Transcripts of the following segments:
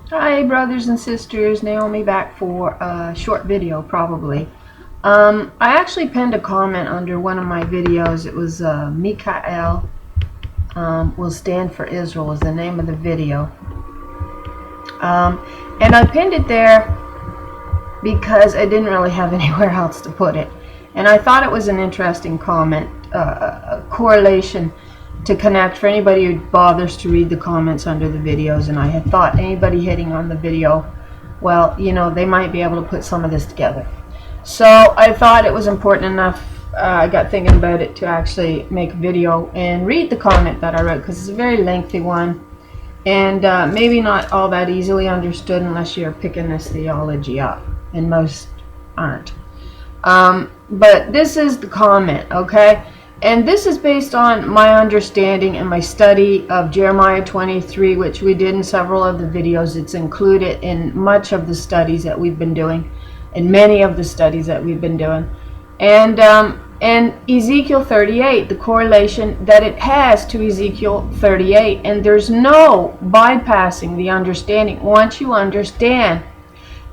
Hi brothers and sisters, Naomi back for a short video probably. I actually pinned a comment under one of my videos. It was Mikael will stand for Israel was the name of the video. And I pinned it there because I didn't really have anywhere else to put it. And I thought it was an interesting comment, a correlation to connect for anybody who bothers to read the comments under the videos. And I had thought anybody hitting on the video, well, you know, they might be able to put some of this together. So I thought it was important enough, I got thinking about it, to actually make a video and read the comment that I wrote, because it's a very lengthy one and maybe not all that easily understood unless you're picking this theology up, and most aren't. But this is the comment, okay? And this is based on my understanding and my study of Jeremiah 23, which we did in several of the videos. It's included in much of the studies that we've been doing, in many of the studies that we've been doing. And Ezekiel 38, the correlation that it has to Ezekiel 38. And there's no bypassing the understanding once you understand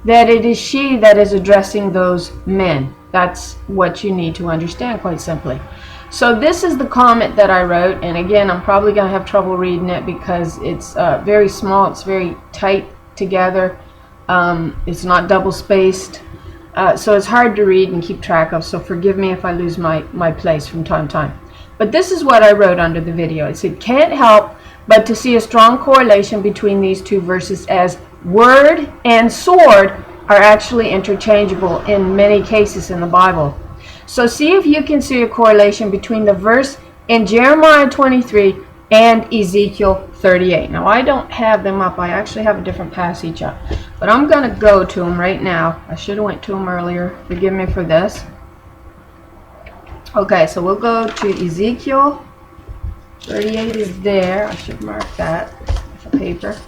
that it is she that is addressing those men. That's what you need to understand, quite simply. So this is the comment that I wrote, and again, I'm probably going to have trouble reading it because it's very small, it's very tight together, it's not double spaced, so it's hard to read and keep track of, so forgive me if I lose my place from time to time. But this is what I wrote under the video. It said, "Can't help but to see a strong correlation between these two verses, as word and sword are actually interchangeable in many cases in the Bible. So see if you can see a correlation between the verse in Jeremiah 23 and Ezekiel 38. Now I don't have them up. I actually have a different passage up. But I'm going to go to them right now. I should have went to them earlier. Forgive me for this. Okay, so we'll go to Ezekiel 38 is there. I should mark that with a paper.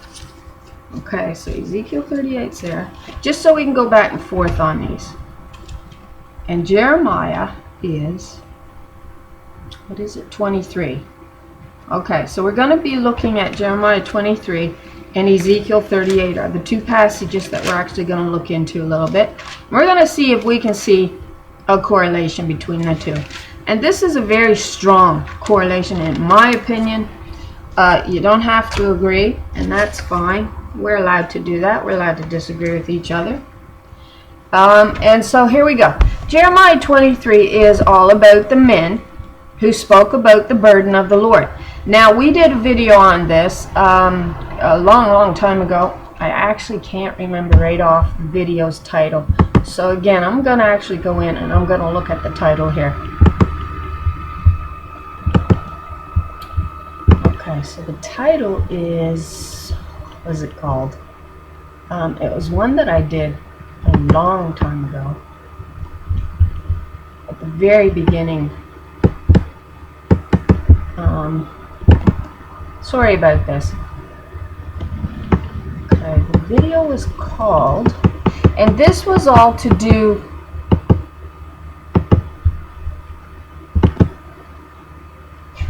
Okay, so Ezekiel 38 is there. Just so we can go back and forth on these. And Jeremiah is, what is it, 23. Okay, so we're going to be looking at Jeremiah 23 and Ezekiel 38 are the two passages that we're actually going to look into a little bit. We're going to see if we can see a correlation between the two. And this is a very strong correlation in my opinion. You don't have to agree, and that's fine. We're allowed to do that. We're allowed to disagree with each other. And so here we go. Jeremiah 23 is all about the men who spoke about the burden of the Lord. Now we did a video on this a long time ago. I actually can't remember right off the video's title. So again, I'm going to actually go in and I'm going to look at the title here. Okay, so the title is, what is it called? It was one that I did a long time ago, at the very beginning. Sorry about this. Okay, the video was called, and this was all to do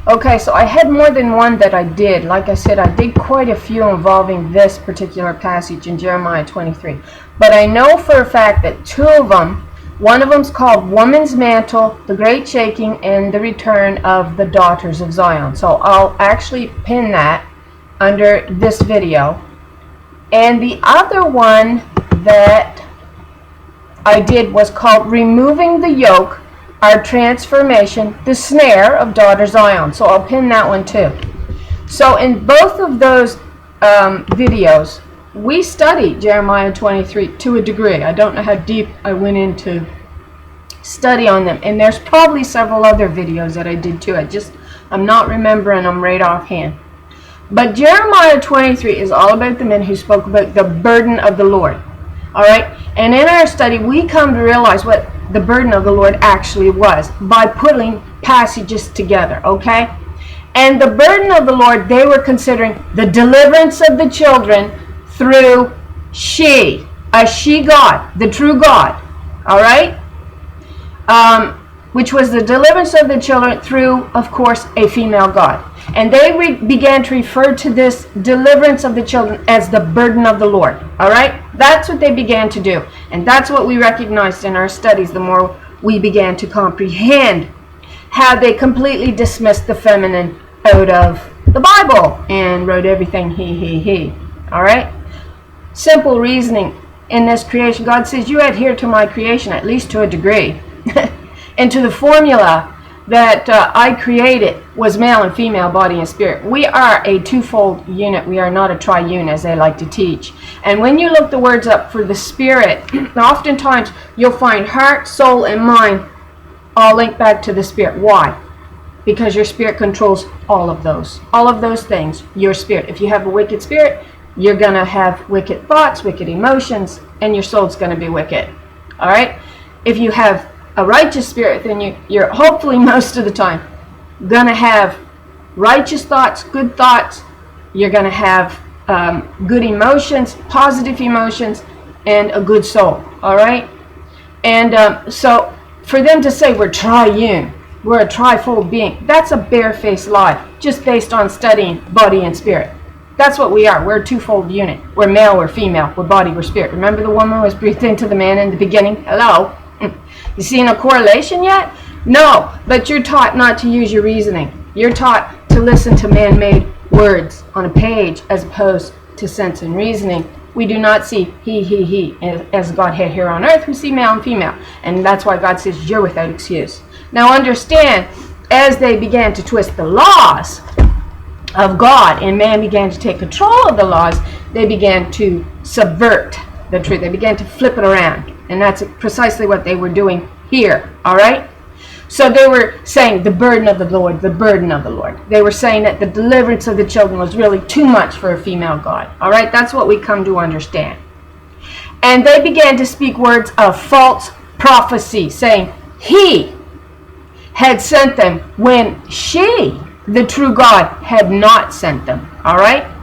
okay, so I had more than one that I did. Like I said, I did quite a few involving this particular passage in Jeremiah 23. But I know for a fact that two of them, one of them's called Woman's Mantle, the Great Shaking, and the Return of the Daughters of Zion. So I'll actually pin that under this video. And the other one that I did was called Removing the Yoke, Our Transformation, the Snare of Daughter Zion. So I'll pin that one too. So in both of those videos, we studied Jeremiah 23 to a degree. I don't know how deep I went into study on them. And there's probably several other videos that I did too. I'm not remembering them right offhand. But Jeremiah 23 is all about the men who spoke about the burden of the Lord. Alright? And in our study, we come to realize what the burden of the Lord actually was by putting passages together. Okay? And the burden of the Lord, they were considering the deliverance of the children through a she God, the true God. All right? which was the deliverance of the children through, of course, a female god. And they began to refer to this deliverance of the children as the burden of the Lord. All right? That's what they began to do. And that's what we recognized in our studies the more we began to comprehend how they completely dismissed the feminine out of the Bible and wrote everything he. All right? Simple reasoning in this creation. God says, you adhere to my creation, at least to a degree. And to the formula that I created was male and female, body and spirit. We are a twofold unit. We are not a triune, as they like to teach. And when you look the words up for the spirit, oftentimes you'll find heart, soul, and mind all linked back to the spirit. Why? Because your spirit controls all of those. All of those things, your spirit. If you have a wicked spirit, you're going to have wicked thoughts, wicked emotions, and your soul's going to be wicked. All right? If you have a righteous spirit, then you're hopefully most of the time going to have righteous thoughts, good thoughts. You're going to have good emotions, positive emotions, and a good soul. All right? And so for them to say we're triune, we're a trifold being, that's a barefaced lie, just based on studying body and spirit. That's what we are. We're a twofold unit. We're male, we're female, we're body, we're spirit. Remember the woman was breathed into the man in the beginning? Hello? You seeing a correlation yet? No, but you're taught not to use your reasoning. You're taught to listen to man-made words on a page as opposed to sense and reasoning. We do not see he as Godhead here on earth. We see male and female. And that's why God says you're without excuse. Now understand, as they began to twist the laws of God and man began to take control of the laws, they began to subvert the truth. They began to flip it around. And that's precisely what they were doing here. All right? So they were saying the burden of the Lord, the burden of the Lord. They were saying that the deliverance of the children was really too much for a female God. All right? That's what we come to understand. And they began to speak words of false prophecy, saying he had sent them when she, the true God, had not sent them. All right?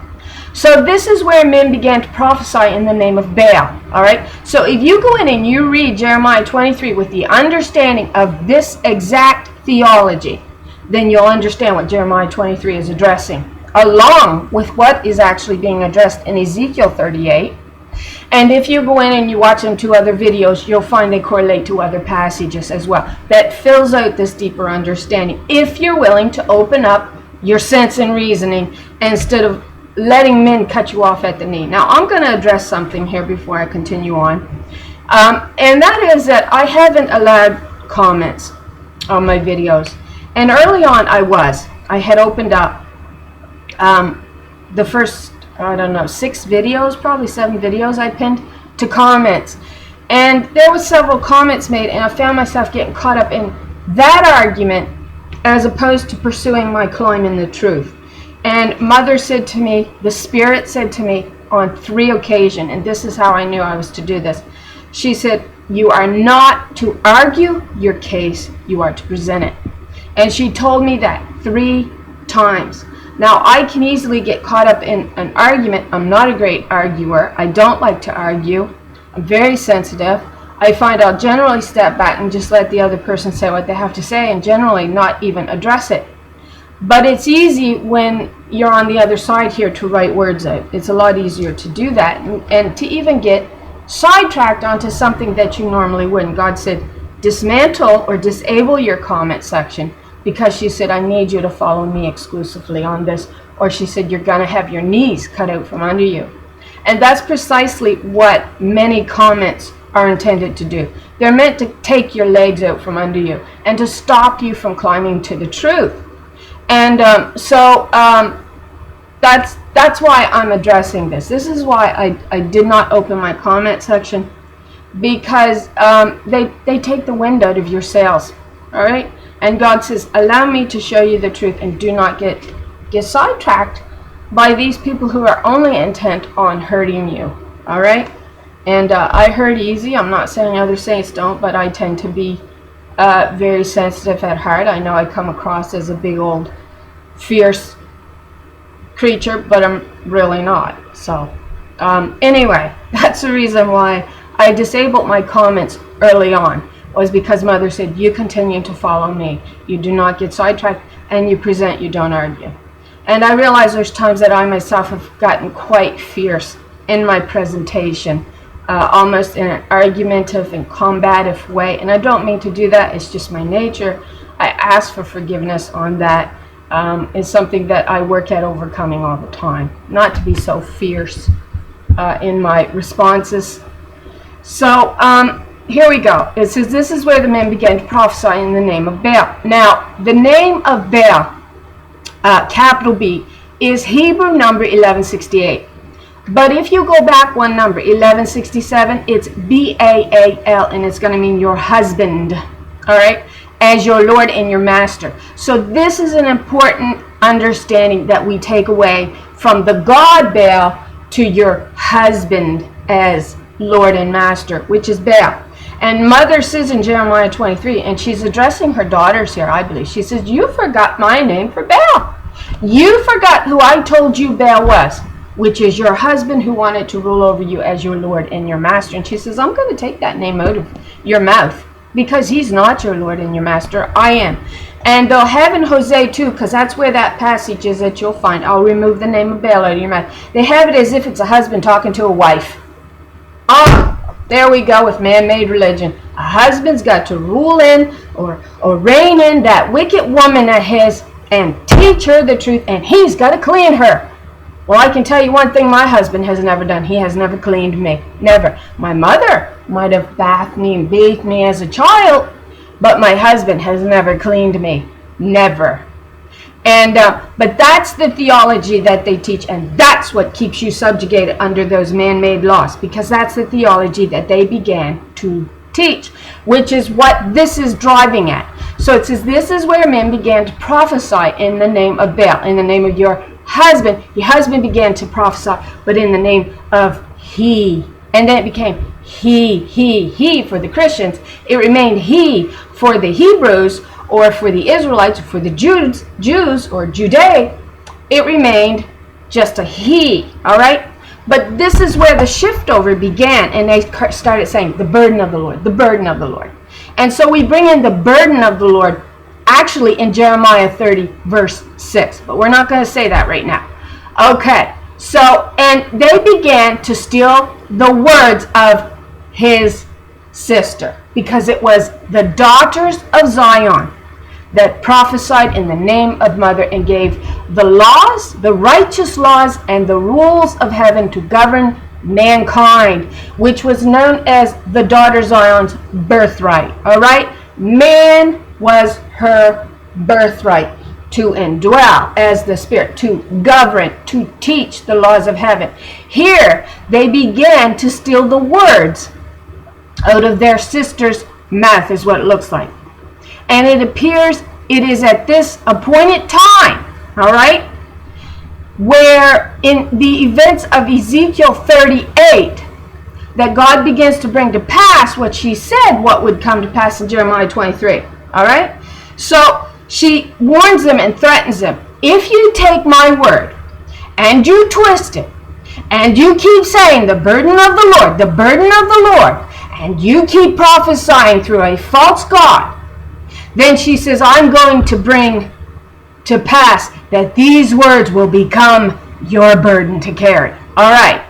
So this is where men began to prophesy in the name of Baal. All right? So if you go in and you read Jeremiah 23 with the understanding of this exact theology, then you'll understand what Jeremiah 23 is addressing, along with what is actually being addressed in Ezekiel 38. And if you go in and you watch them 2 other videos, you'll find they correlate to other passages as well. That fills out this deeper understanding, if you're willing to open up your sense and reasoning instead of letting men cut you off at the knee. Now, I'm going to address something here before I continue on. And that is that I haven't allowed comments on my videos. And early on, I had opened up the first, 6 videos, probably 7 videos I pinned to comments. And there was several comments made, and I found myself getting caught up in that argument as opposed to pursuing my climb in the truth. And Mother said to me, the Spirit said to me on 3 occasions, and this is how I knew I was to do this. She said, you are not to argue your case, you are to present it. And she told me that 3 times. Now, I can easily get caught up in an argument. I'm not a great arguer. I don't like to argue. I'm very sensitive. I find I'll generally step back and just let the other person say what they have to say and generally not even address it. But it's easy when you're on the other side here to write words out. It's a lot easier to do that and to even get sidetracked onto something that you normally wouldn't. God said, dismantle or disable your comment section, because she said, I need you to follow me exclusively on this. Or she said, you're going to have your knees cut out from under you. And that's precisely what many comments are intended to do. They're meant to take your legs out from under you and to stop you from climbing to the truth. And that's why I'm addressing this. This is why I did not open my comment section, because they take the wind out of your sails. All right? And God says, allow me to show you the truth, and do not get sidetracked by these people who are only intent on hurting you. All right? And I hurt easy. I'm not saying other saints don't, but I tend to be very sensitive at heart. I know I come across as a big old fierce creature, but I'm really not. So anyway, that's the reason why I disabled my comments early on, was because Mother said, you continue to follow me. You do not get sidetracked, and you present, you don't argue. And I realize there's times that I myself have gotten quite fierce in my presentation, almost in an argumentative and combative way. And I don't mean to do that. It's just my nature. I ask for forgiveness on that. It's something that I work at overcoming all the time. Not to be so fierce in my responses. So, here we go. It says, this is where the men began to prophesy in the name of Baal. Now, the name of Baal, capital B, is Hebrew number 1168. But if you go back one number, 1167, it's B-A-A-L, and it's going to mean your husband, all right, as your Lord and your master. So this is an important understanding that we take away from the God Baal to your husband as Lord and master, which is Baal. And Mother says in Jeremiah 23, and she's addressing her daughters here, I believe. She says, you forgot my name for Baal. You forgot who I told you Baal was, which is your husband who wanted to rule over you as your Lord and your master. And she says, I'm going to take that name out of your mouth, because he's not your Lord and your master. I am. And they'll have in Hosea too, because that's where that passage is that you'll find. I'll remove the name of Baal out of your mouth. They have it as if it's a husband talking to a wife. There we go with man-made religion. A husband's got to rule in or reign in that wicked woman of his and teach her the truth, and he's got to clean her. Well, I can tell you one thing my husband has never done. He has never cleaned me. Never. My mother might have bathed me and bathed me as a child, but my husband has never cleaned me. Never. And but that's the theology that they teach, and that's what keeps you subjugated under those man-made laws, because that's the theology that they began to teach, which is what this is driving at. So it says, this is where men began to prophesy in the name of Baal, in the name of your husband. Your husband began to prophesy, but in the name of he. And then it became he for the Christians. It remained he for the Hebrews, or for the Israelites, or for the Jews or Judea. It remained just a he, all right? But this is where the shift over began, and they started saying, the burden of the Lord, the burden of the Lord. And so we bring in the burden of the Lord actually in Jeremiah 30, verse 6. But we're not going to say that right now. Okay, so, and they began to steal the words of his sister, because it was the daughters of Zion that prophesied in the name of Mother and gave the laws, the righteous laws, and the rules of heaven to govern mankind, which was known as the daughter Zion's birthright. All right? Man was her birthright to indwell as the Spirit, to govern, to teach the laws of heaven. Here, they began to steal the words out of their sister's mouth, is what it looks like. And it appears it is at this appointed time, all right, where in the events of Ezekiel 38, that God begins to bring to pass what she said what would come to pass in Jeremiah 23, all right? So she warns them and threatens them. If you take my word and you twist it, and you keep saying the burden of the Lord, the burden of the Lord, and you keep prophesying through a false god, then she says, I'm going to bring to pass that these words will become your burden to carry. All right.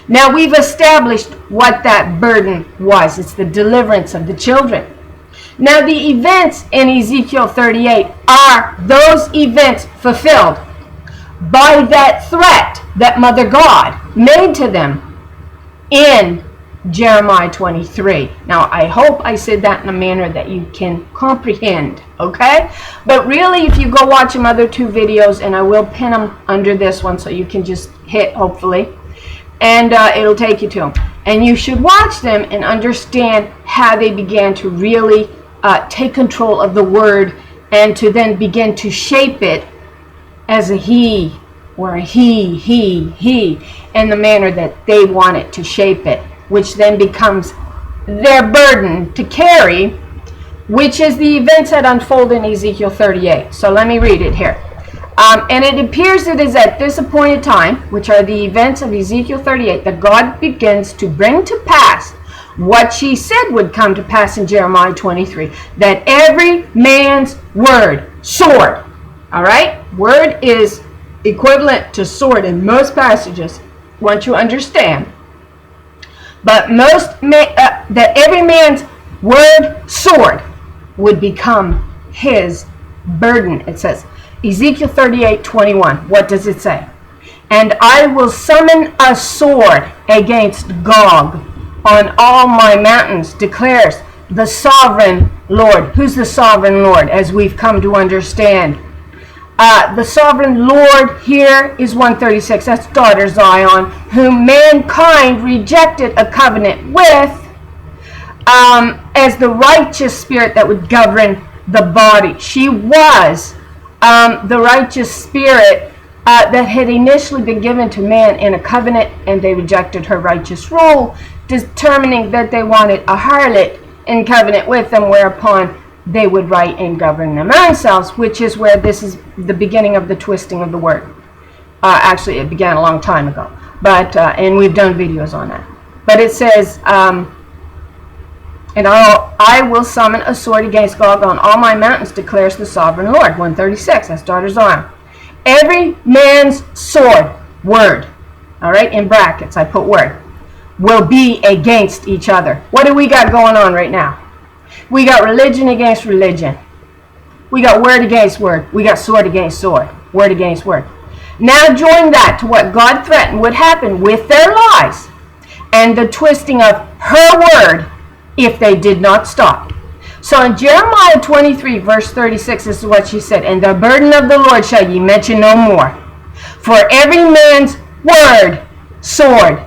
Now we've established what that burden was. It's the deliverance of the children. Now the events in Ezekiel 38 are those events fulfilled by that threat that Mother God made to them in Jeremiah 23. Now, I hope I said that in a manner that you can comprehend, okay? But really, if you go watch them other two videos, and I will pin them under this one so you can just hit, hopefully, and it'll take you to them. And you should watch them and understand how they began to really take control of the word and to then begin to shape it as a he or a he, in the manner that they want it to shape it, which then becomes their burden to carry, which is the events that unfold in Ezekiel 38. So let me read it here. And it appears it is at this appointed time, which are the events of Ezekiel 38, that God begins to bring to pass what she said would come to pass in Jeremiah 23, that every man's word, sword, all right? Word is equivalent to sword in most passages, once you understand. But that every man's word, sword, would become his burden, it says. Ezekiel 38:21. What does it say? And I will summon a sword against Gog on all my mountains, declares the sovereign Lord. Who's the sovereign Lord, as we've come to understand? The sovereign Lord here is 136. That's daughter Zion, whom mankind rejected a covenant with, as the righteous spirit that would govern the body. She was the righteous spirit that had initially been given to man in a covenant, and they rejected her righteous rule, determining that they wanted a harlot in covenant with them, whereupon they would write and govern them themselves, which is where this is the beginning of the twisting of the word. Actually, it began a long time ago, but and we've done videos on that. But it says, and I will summon a sword against Gog on all my mountains, declares the sovereign Lord. 136, that's daughter Zion. Every man's sword, word, all right, in brackets, I put word, will be against each other. What do we got going on right now? We got religion against religion. We got word against word. We got sword against sword. Word against word. Now join that to what God threatened would happen with their lies and the twisting of her word if they did not stop. So in Jeremiah 23, verse 36, this is what she said. And the burden of the Lord shall ye mention no more. For every man's word, sword,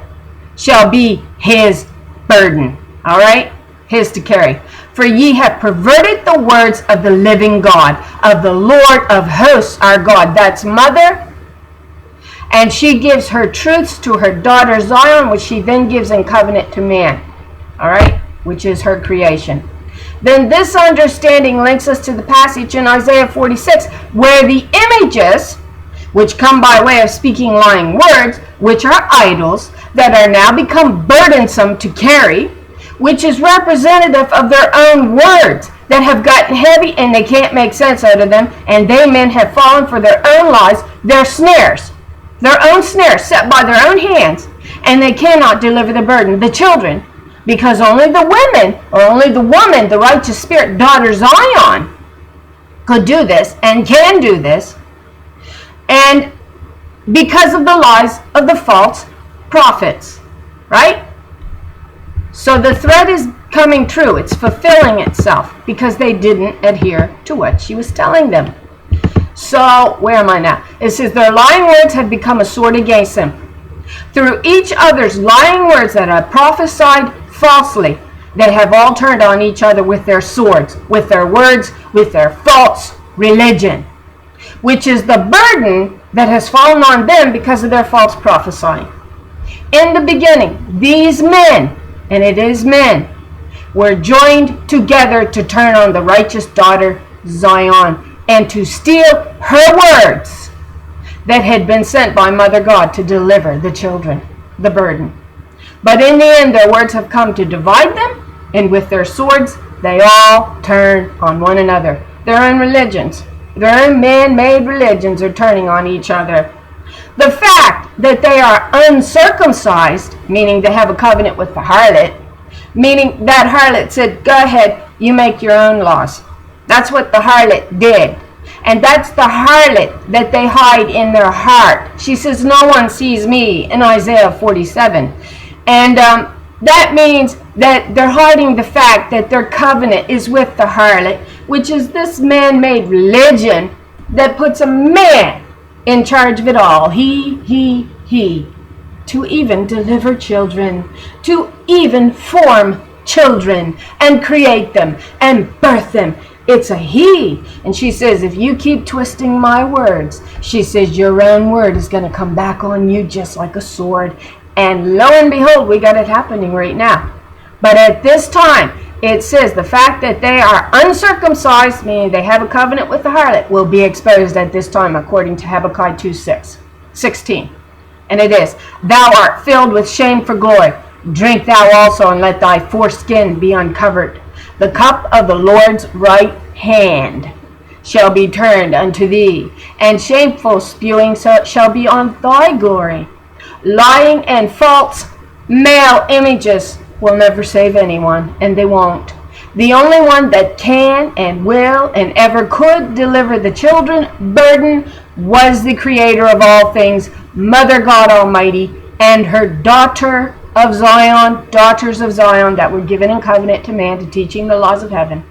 shall be his burden. All right? His to carry. For ye have perverted the words of the living God, of the Lord of hosts, our God. That's mother. And she gives her truths to her daughter Zion, which she then gives in covenant to man. All right? Which is her creation. Then this understanding links us to the passage in Isaiah 46, where the images, which come by way of speaking lying words, which are idols, that are now become burdensome to carry, which is representative of their own words that have gotten heavy and they can't make sense out of them, and they men have fallen for their own lies, their snares, their own snares set by their own hands, and they cannot deliver the burden, the children, because only the women, or only the woman, the righteous spirit, daughter Zion, could do this and can do this, and because of the lies of the false prophets, right? So the threat is coming true. It's fulfilling itself because they didn't adhere to what she was telling them. So, where am I now? It says, their lying words have become a sword against them. Through each other's lying words that are prophesied falsely, they have all turned on each other with their swords, with their words, with their false religion, which is the burden that has fallen on them because of their false prophesying. In the beginning, these men, and it is men, were joined together to turn on the righteous daughter Zion and to steal her words that had been sent by Mother God to deliver the children, the burden. But in the end, their words have come to divide them, and with their swords, they all turn on one another. Their own religions, their own man-made religions are turning on each other. The fact that they are uncircumcised, meaning they have a covenant with the harlot, meaning that harlot said, go ahead, you make your own laws. That's what the harlot did. And that's the harlot that they hide in their heart. She says, no one sees me, in Isaiah 47. And that means that they're hiding the fact that their covenant is with the harlot, which is this man-made religion that puts a man in charge of it all. He, to even deliver children, to even form children and create them and birth them. It's a he. And she says, if you keep twisting my words, she says, your own word is going to come back on you just like a sword. And lo and behold, we got it happening right now. But at this time, it says the fact that they are uncircumcised, meaning they have a covenant with the harlot, will be exposed at this time, according to Habakkuk 2:16. And it is, thou art filled with shame for glory. Drink thou also, and let thy foreskin be uncovered. The cup of the Lord's right hand shall be turned unto thee, and shameful spewing shall be on thy glory. Lying and false male images will never save anyone, and they won't. The only one that can and will and ever could deliver the children burden was the Creator of all things, Mother God Almighty, and her daughter of Zion, daughters of Zion that were given in covenant to man to teaching the laws of heaven.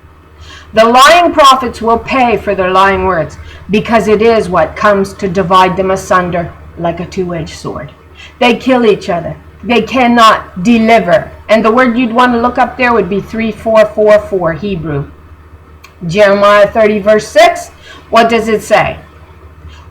The lying prophets will pay for their lying words, because it is what comes to divide them asunder like a two-edged sword. They kill each other. They cannot deliver. And the word you'd want to look up there would be 3444 Hebrew. Jeremiah 30 verse 6, what does it say?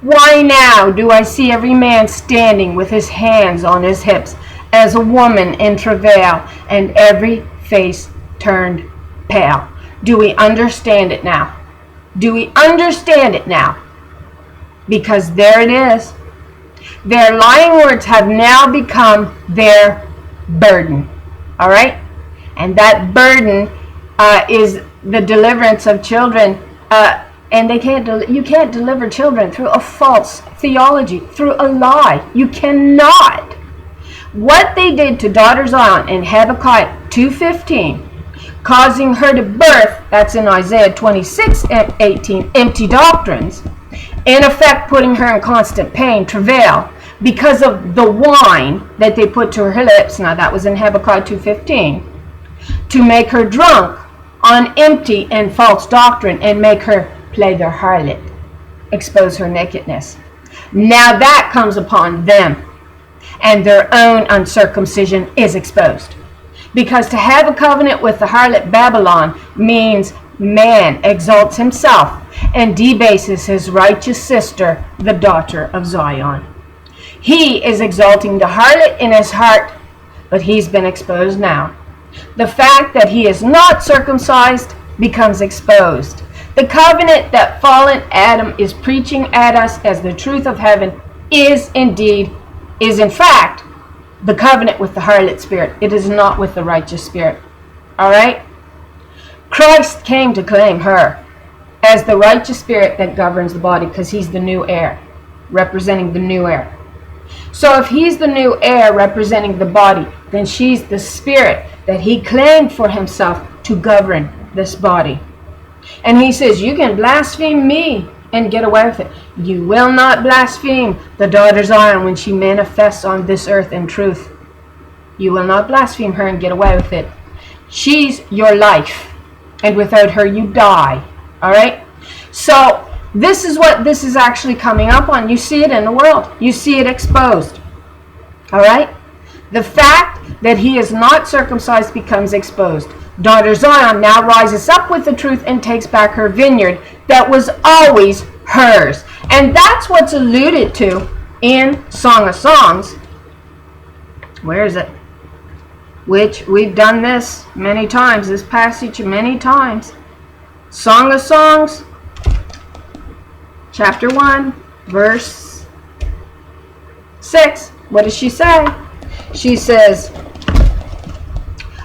Why now do I see every man standing with his hands on his hips, as a woman in travail, and every face turned pale? Do we understand it now? Do we understand it now? Because there it is. Their lying words have now become their burden. All right? And that burden is the deliverance of children. And you can't deliver children through a false theology, through a lie. You cannot. What they did to daughter Zion in Habakkuk 2:15, causing her to birth, that's in Isaiah 26:18, empty doctrines, in effect putting her in constant pain, travail, because of the wine that they put to her lips. Now that was in Habakkuk 2:15, to make her drunk on empty and false doctrine and make her play their harlot, expose her nakedness. Now that comes upon them, and their own uncircumcision is exposed. Because to have a covenant with the harlot Babylon means man exalts himself and debases his righteous sister, the daughter of Zion. He is exalting the harlot in his heart, but he's been exposed now. The fact that he is not circumcised becomes exposed. The covenant that fallen Adam is preaching at us as the truth of heaven is in fact the covenant with the harlot spirit. It is not with the righteous spirit. All right? Christ came to claim her as the righteous spirit that governs the body, because he's the new heir, representing the new heir. So if he's the new heir representing the body, then she's the spirit that he claimed for himself to govern this body. And he says, you can blaspheme me and get away with it. You will not blaspheme the daughter Zion when she manifests on this earth in truth. You will not blaspheme her and get away with it. She's your life, and without her you die. All right? So this is what this is actually coming up on. You see it in the world. You see it exposed. All right? The fact that he is not circumcised becomes exposed. Daughter Zion now rises up with the truth and takes back her vineyard that was always hers. And that's what's alluded to in Song of Songs. Where is it? Which we've done this many times, this passage many times. Song of Songs, chapter 1, verse 6. What does she say? She says,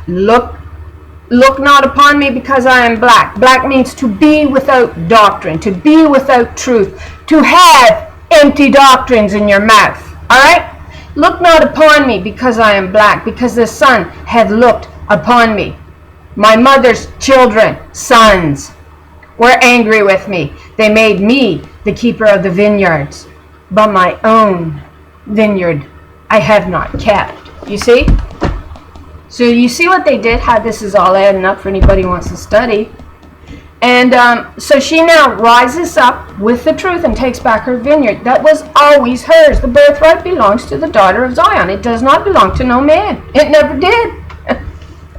Look not upon me because I am black. Black means to be without doctrine, to be without truth, to have empty doctrines in your mouth. All right? Look not upon me because I am black, because the sun hath looked upon me. My mother's children, sons, were angry with me. They made me the keeper of the vineyards, but my own vineyard I have not kept. You see? So you see what they did, how this is all adding up for anybody who wants to study. And so she now rises up with the truth and takes back her vineyard. That was always hers. The birthright belongs to the daughter of Zion. It does not belong to no man. It never did.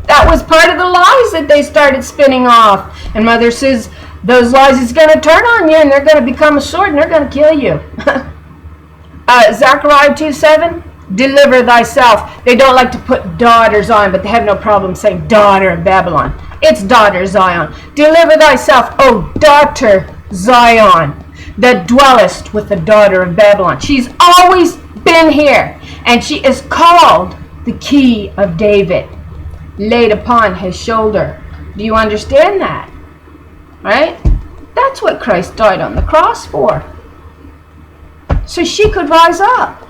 That was part of the lies that they started spinning off. And Mother says, those lies is going to turn on you and they're going to become a sword and they're going to kill you. Zechariah 2:7. Deliver thyself. They don't like to put daughter Zion, but they have no problem saying daughter of Babylon. It's daughter Zion. Deliver thyself, O daughter Zion, that dwellest with the daughter of Babylon. She's always been here, and she is called the key of David laid upon his shoulder. Do you understand that? Right? That's what Christ died on the cross for. So she could rise up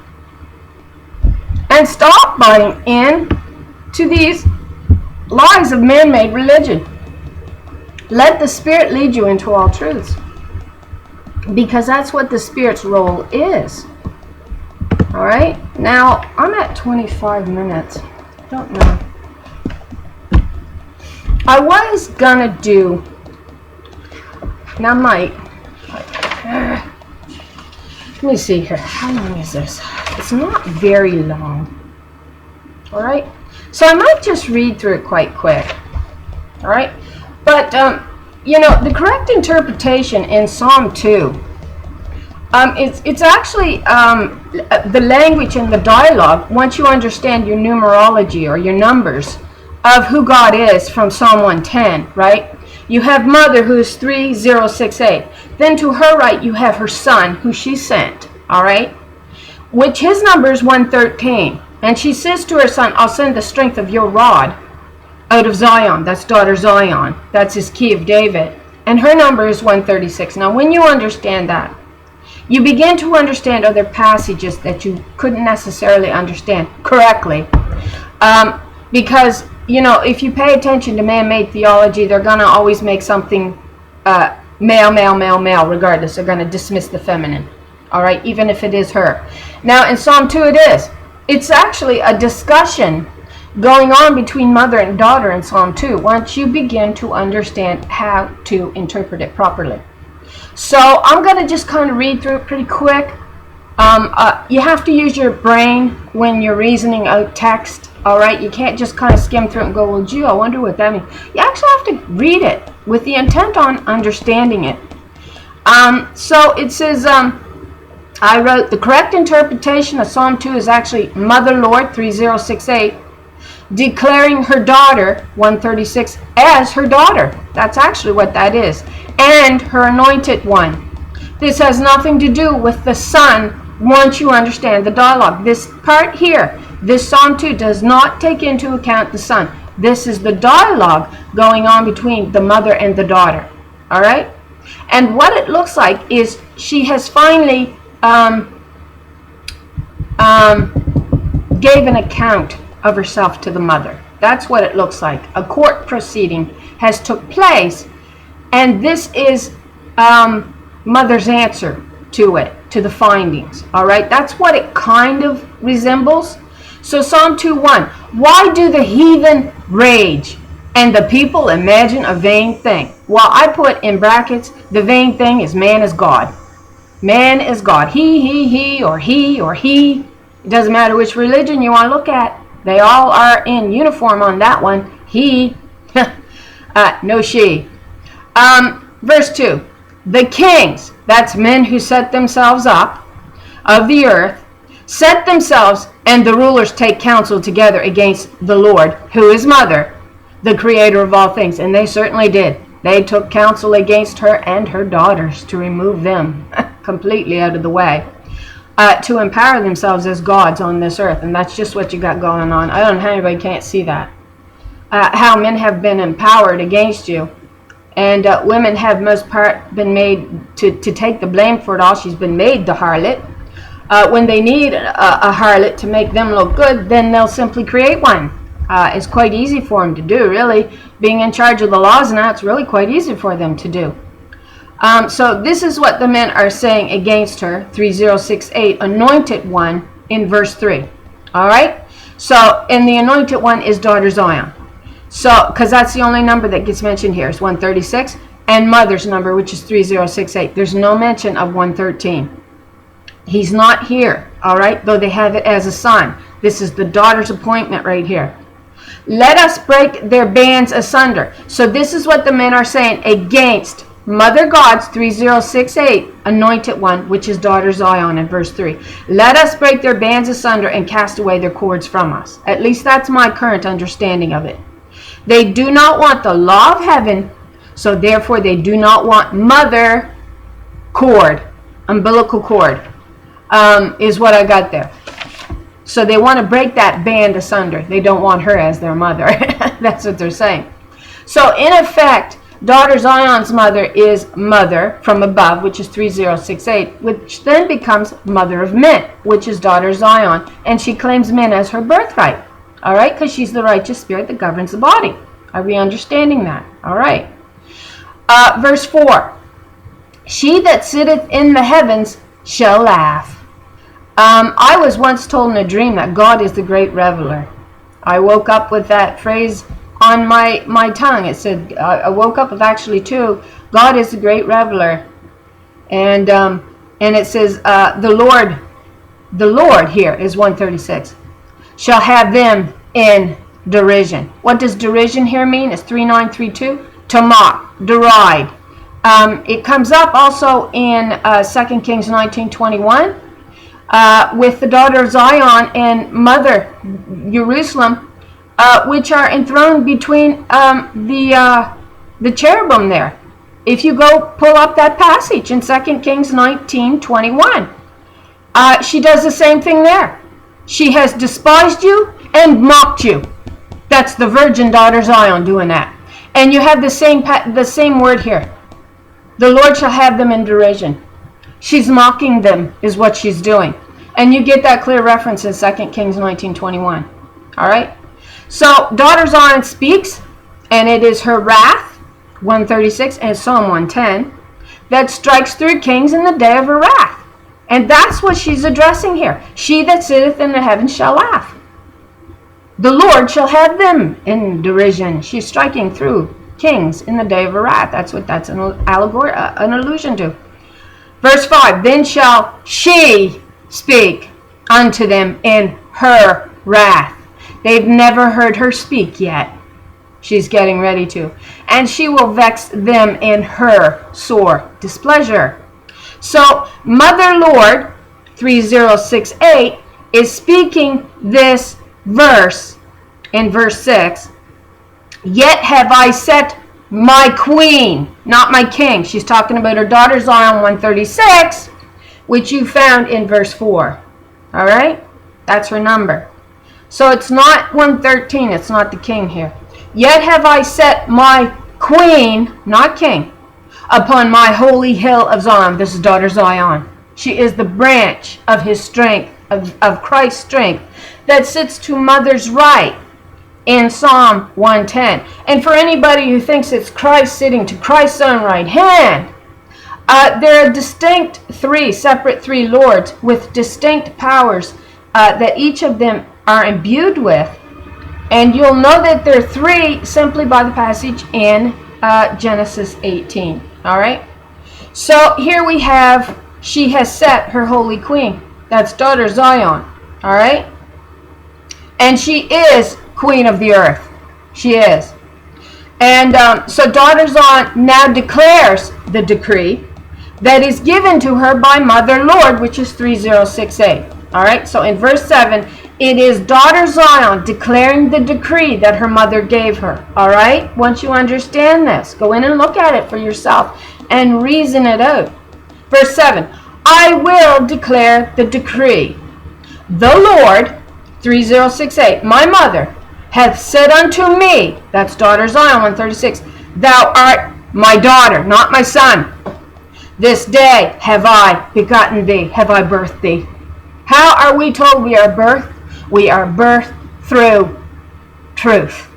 and stop buying in to these lies of man-made religion. Let the Spirit lead you into all truths, because that's what the Spirit's role is. All right, now I'm at 25 minutes. I don't know. I was gonna do, and I might, let me see here. How long is this? It's not very long. All right, so I might just read through it quite quick. All right, but you know, the correct interpretation in Psalm 2, it's actually the language and the dialogue. Once you understand your numerology or your numbers of who God is from Psalm 110, right? You have mother, who is 3068. Then to her right, you have her son, who she sent, all right? Which his number is 113. And she says to her son, I'll send the strength of your rod out of Zion. That's daughter Zion. That's his key of David. And her number is 136. Now, when you understand that, you begin to understand other passages that you couldn't necessarily understand correctly. Because, you know, if you pay attention to man-made theology, they're going to always make something male, male, male, male, regardless. They're going to dismiss the feminine, all right, even if it is her. Now, in Psalm 2 it is. It's actually a discussion going on between mother and daughter in Psalm 2, once you begin to understand how to interpret it properly. So I'm going to just kind of read through it pretty quick. You have to use your brain when you're reasoning out text, all right? You can't just kind of skim through it and go, well, gee, I wonder what that means. You actually have to read it with the intent on understanding it. So it says, I wrote, the correct interpretation of Psalm 2 is actually Mother Lord, 3068, declaring her daughter, 136, as her daughter. That's actually what that is. And her anointed one. This has nothing to do with the son once you understand the dialogue. This part here, this Psalm 2, does not take into account the son. This is the dialogue going on between the mother and the daughter. All right? And what it looks like is she has finally gave an account of herself to the mother. That's what it looks like. A court proceeding has took place, and this is mother's answer to it, to the findings. All right, that's what it kind of resembles. So Psalm 2:1, why do the heathen rage and the people imagine a vain thing? Well, I put in brackets, the vain thing is man is God. Man is God. He, or he. It doesn't matter which religion you want to look at. They all are in uniform on that one. He, no she. Verse 2. The kings, that's men who set themselves up, of the earth, set themselves, and the rulers take counsel together against the Lord, who is mother, the creator of all things. And they certainly did. They took counsel against her and her daughters to remove them completely out of the way, to empower themselves as gods on this earth. And that's just what you got going on. I don't know how anybody can't see that. How men have been empowered against you. And women have most part been made to take the blame for it all. She's been made the harlot. When they need a harlot to make them look good, then they'll simply create one. It's quite easy for them to do, really. Being in charge of the laws now, it's really quite easy for them to do. So this is what the men are saying against her, 3068, anointed one, in verse 3. All right? So, and the anointed one is daughter Zion. So, because that's the only number that gets mentioned here, is 136, and mother's number, which is 3068. There's no mention of 113. He's not here, all right, though they have it as a son. This is the daughter's appointment right here. Let us break their bands asunder. So this is what the men are saying against Mother God's 3068, anointed one, which is daughter Zion in verse 3. Let us break their bands asunder and cast away their cords from us. At least that's my current understanding of it. They do not want the law of heaven, so therefore they do not want mother cord, umbilical cord, is what I got there. So they want to break that band asunder. They don't want her as their mother. That's what they're saying. So in effect, daughter Zion's mother is mother from above, which is 3068, which then becomes mother of men, which is daughter Zion. And she claims men as her birthright. All right, because she's the righteous spirit that governs the body. Are we understanding that? All right. Verse 4. She that sitteth in the heavens shall laugh. I was once told in a dream that God is the great reveler. I woke up with that phrase on my tongue. It said, I woke up with actually two. God is the great reveler. And it says, the Lord here is 136, shall have them in derision. What does derision here mean? It's 3932. To mock, deride. It comes up also in 2 Kings 19:21 with the daughter of Zion and mother Jerusalem, which are enthroned between the cherubim there. If you go pull up that passage in 2 Kings 19:21, she does the same thing there. She has despised you and mocked you. That's the virgin daughter Zion doing that. And you have the same word here. The Lord shall have them in derision. She's mocking them is what she's doing. And you get that clear reference in 2 Kings 19:21. All right? So daughter Zion speaks, and it is her wrath, 136, and Psalm 110, that strikes through kings in the day of her wrath. And that's what she's addressing here. She that sitteth in the heavens shall laugh. The Lord shall have them in derision. She's striking through kings in the day of her wrath. That's an allegory, an allusion to. Verse 5, then shall she speak unto them in her wrath. They've never heard her speak yet. She's getting ready to. And she will vex them in her sore displeasure. So Mother Lord, 3068, is speaking this verse in verse 6. Yet have I set my queen, not my king. She's talking about her daughter Zion, 136, which you found in verse 4. All right? That's her number. So it's not 113. It's not the king here. Yet have I set my queen, not king, upon my holy hill of Zion. This is daughter Zion. She is the branch of his strength, of Christ's strength, that sits to mother's right in Psalm 110. And for anybody who thinks it's Christ sitting to Christ's own right hand, there are distinct separate three lords with distinct powers that each of them are imbued with. And you'll know that there are three simply by the passage in Genesis 18. All right? So here we have, she has set her holy queen. That's daughter Zion. All right? And she is queen of the earth. She is. And so daughter Zion now declares the decree that is given to her by Mother Lord, which is 3068. All right? So in verse 7, it is daughter Zion declaring the decree that her mother gave her. All right? Once you understand this, go in and look at it for yourself and reason it out. Verse 7, I will declare the decree. The Lord, 3068, my mother, hath said unto me, that's daughter Zion, 136, thou art my daughter, not my son. This day have I begotten thee, have I birthed thee. How are we told we are birthed? We are birthed through truth.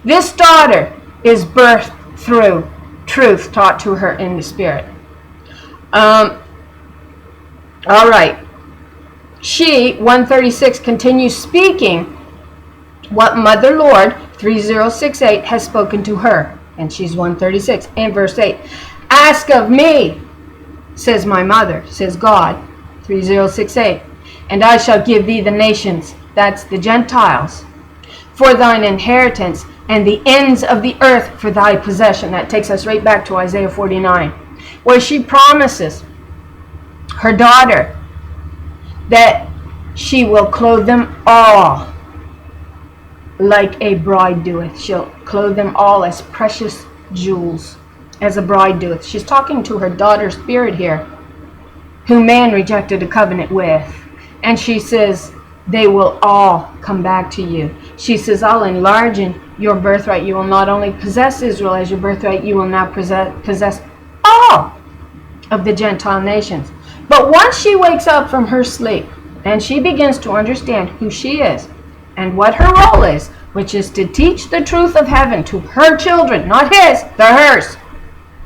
This daughter is birthed through truth taught to her in the Spirit. All right. She, 136, continues speaking what Mother Lord, 3068, has spoken to her. And she's 136. In verse 8, ask of me, says my mother, says God, 3068, and I shall give thee the nations, that's the Gentiles, for thine inheritance, and the ends of the earth for thy possession. That takes us right back to Isaiah 49, where she promises her daughter that she will clothe them all like a bride doeth. She'll clothe them all as precious jewels, as a bride doeth. She's talking to her daughter's spirit here, who man rejected a covenant with. And she says, they will all come back to you. She says, I'll enlarge in your birthright. You will not only possess Israel as your birthright, you will now possess all of the Gentile nations. But once she wakes up from her sleep and she begins to understand who she is and what her role is, which is to teach the truth of heaven to her children, not his, they're hers.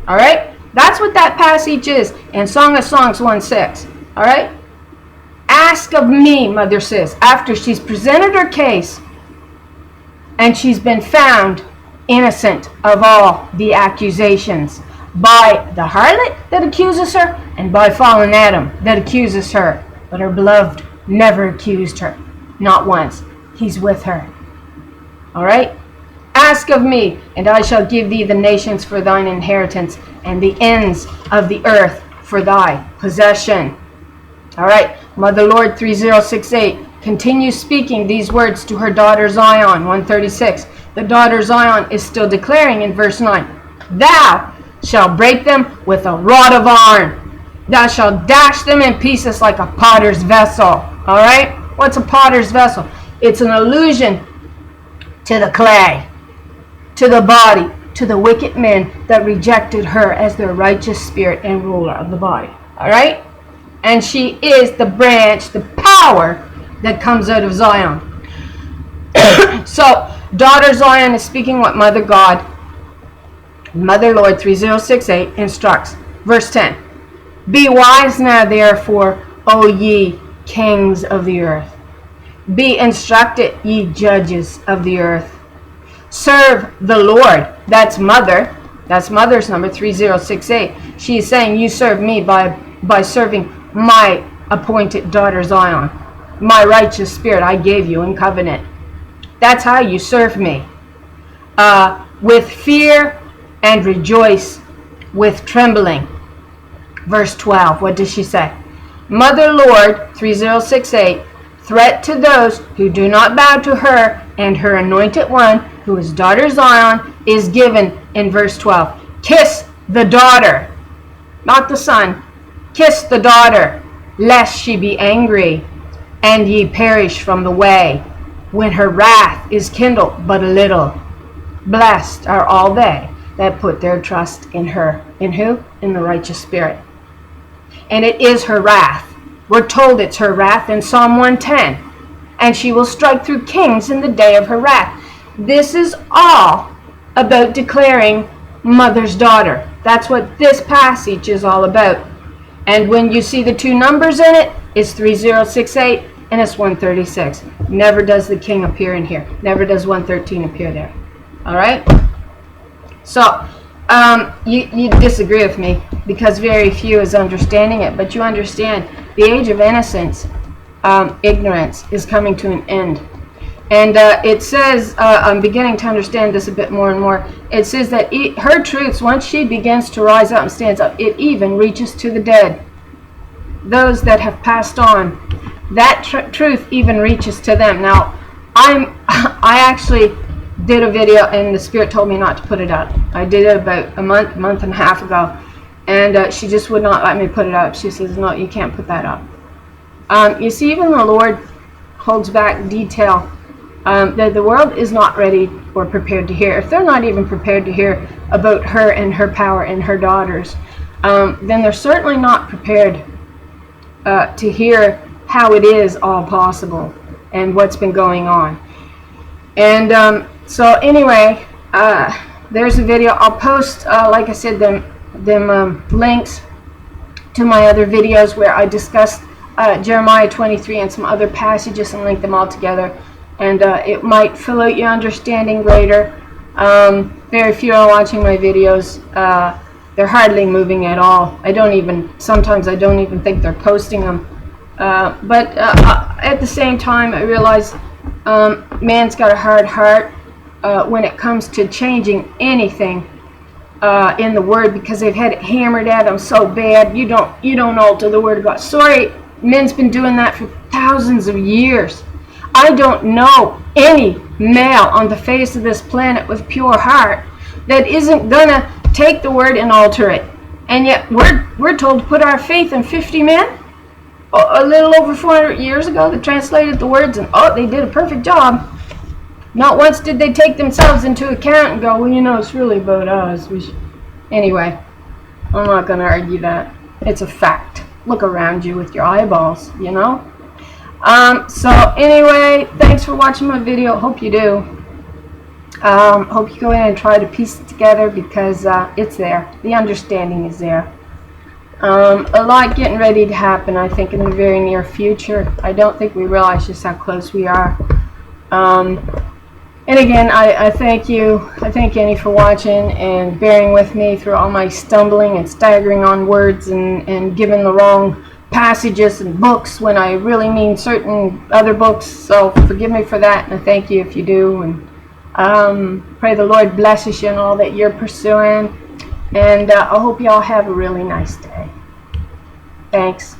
All right? That's what that passage is in Song of Songs 1:6. All right? Ask of me, Mother says, after she's presented her case and she's been found innocent of all the accusations by the harlot that accuses her and by fallen Adam that accuses her. But her beloved never accused her. Not once. He's with her. All right? Ask of me, and I shall give thee the nations for thine inheritance, and the ends of the earth for thy possession. All right, Mother Lord 3068 continues speaking these words to her daughter Zion, 136. The daughter Zion is still declaring in verse 9, Thou shalt break them with a rod of iron. Thou shalt dash them in pieces like a potter's vessel. All right? What's a potter's vessel? It's an allusion to the clay, to the body, to the wicked men that rejected her as their righteous spirit and ruler of the body. All right? And she is the branch, the power that comes out of Zion. So, daughter Zion is speaking what Mother God, Mother Lord 3068 instructs. Verse 10. Be wise now, therefore, O ye kings of the earth. Be instructed, ye judges of the earth. Serve the Lord. That's Mother. That's Mother's number 3068. She is saying, you serve me by serving my appointed daughter Zion. My righteous spirit I gave you in covenant. That's how you serve me. With fear and rejoice with trembling. Verse 12. What does she say? Mother Lord 3068. Threat to those who do not bow to her and her anointed one, who is daughter Zion, is given in verse 12. Kiss the daughter, not the son. Kiss the daughter, lest she be angry, and ye perish from the way, when her wrath is kindled but a little. Blessed are all they that put their trust in her. In who? In the righteous spirit. And it is her wrath. We're told it's her wrath in Psalm 110. And she will strike through kings in the day of her wrath. This is all about declaring Mother's daughter. That's what this passage is all about. And when you see the two numbers in it, it's 3068 and it's 136. Never does the king appear in here. Never does 113 appear there. All right? So, you disagree with me because very few is understanding it. But you understand the age of innocence, ignorance, is coming to an end. And it says, I'm beginning to understand this a bit more and more. It says that her truths, once she begins to rise up and stands up, it even reaches to the dead. Those that have passed on, that truth even reaches to them. Now, I actually did a video and the Spirit told me not to put it up. I did it about a month and a half ago. And she just would not let me put it up. She says, no, you can't put that up. You see, even the Lord holds back detail that the world is not ready or prepared to hear. If they're not even prepared to hear about her and her power and her daughters, then they're certainly not prepared to hear how it is all possible and what's been going on. And so anyway, there's a video. I'll post, like I said, them links to my other videos where I discussed Jeremiah 23 and some other passages and link them all together. And it might fill out your understanding greater. Very few are watching my videos. They're hardly moving at all. Sometimes I don't even think they're posting them. But at the same time, I realize man's got a hard heart when it comes to changing anything in the Word, because they've had it hammered at them so bad. You don't alter the Word of God. Sorry, men's been doing that for thousands of years. I don't know any male on the face of this planet with pure heart that isn't gonna take the Word and alter it. And yet we're told to put our faith in 50 men. a little over 400 years ago that translated the words, and oh, they did a perfect job. Not once did they take themselves into account and go, well, you know, it's really about us. Anyway, I'm not going to argue that. It's a fact. Look around you with your eyeballs, you know? So anyway, thanks for watching my video. Hope you do. Hope you go in and try to piece it together, because it's there. The understanding is there. A lot getting ready to happen, I think, in the very near future. I don't think we realize just how close we are. And again, I thank you. I thank Annie for watching and bearing with me through all my stumbling and staggering on words and giving the wrong passages and books when I really mean certain other books. So forgive me for that, and I thank you if you do. And pray the Lord blesses you in all that you're pursuing. And I hope you all have a really nice day. Thanks.